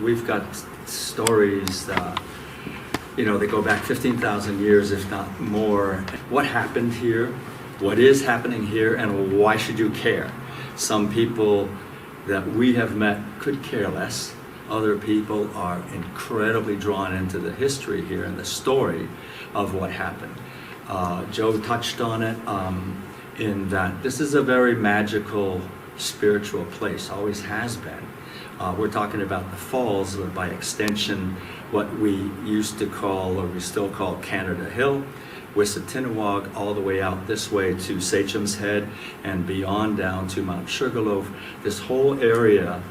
we've got stories, you know, they go back 15,000 years, if not more. What happened here? What is happening here? And why should you care? Some people that we have met could care less. Other people are incredibly drawn into the history here and the story of what happened. Joe touched on it in that this is a very magical, spiritual place, always has been. We're talking about the falls, but by extension, what we used to call, or we still call, Canada Hill, Wissatinawag, all the way out this way to Sachem's Head and beyond down to Mount Sugarloaf. This whole area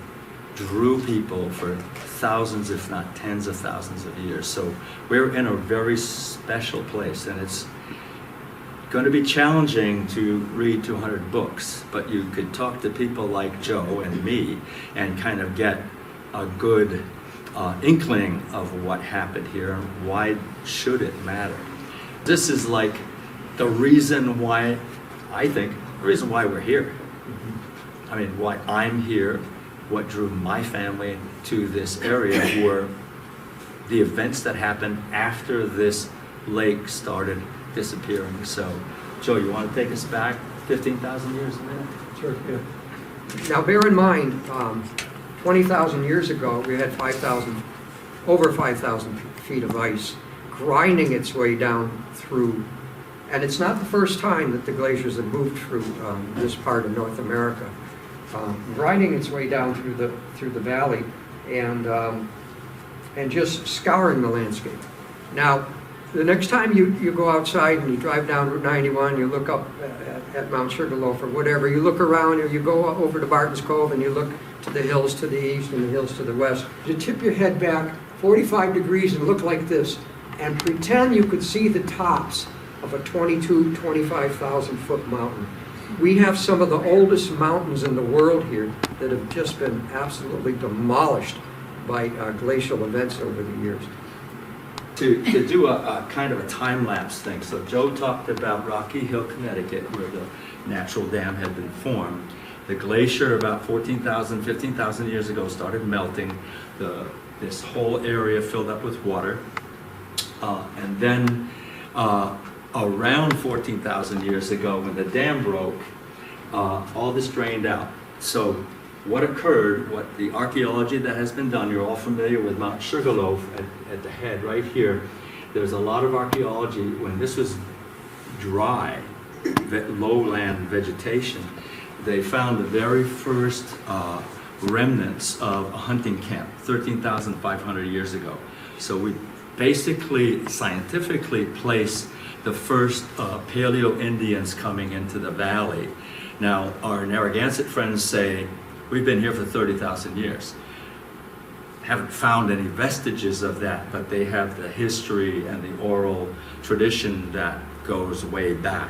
drew people for thousands, if not tens of thousands of years. So we're in a very special place, and it's going to be challenging to read 200 books, but you could talk to people like Joe and me and kind of get a good inkling of what happened here and why should it matter. This is like the reason why, I think, the reason why we're here. I mean, why I'm here, what drew my family to this area were the events that happened after this lake started disappearing. So, Joe, you want to take us back 15,000 years a minute? Sure, yeah. Now, bear in mind, 20,000 years ago, we had over 5,000 feet of ice grinding its way down through, and it's not the first time that the glaciers have moved through this part of North America, grinding its way down through the valley and just scouring the landscape. Now, the next time you go outside and you drive down Route 91, you look up at Mount Sugarloaf or whatever, you look around or you go over to Barton's Cove and you look to the hills to the east and the hills to the west. You tip your head back 45 degrees and look like this and pretend you could see the tops of a 25,000 foot mountain. We have some of the oldest mountains in the world here that have just been absolutely demolished by glacial events over the years. To do a kind of a time-lapse thing. So Joe talked about Rocky Hill, Connecticut, where the natural dam had been formed. The glacier about 14,000, 15,000 years ago started melting. This whole area filled up with water. And then around 14,000 years ago, when the dam broke, all this drained out. So what occurred, what the archaeology that has been done, you're all familiar with Mount Sugarloaf at the head right here. There's a lot of archaeology when this was dry, lowland vegetation. They found the very first remnants of a hunting camp 13,500 years ago. So we basically scientifically place the first Paleo-Indians coming into the valley. Now, our Narragansett friends say, we've been here for 30,000 years. Haven't found any vestiges of that, but they have the history and the oral tradition that goes way back.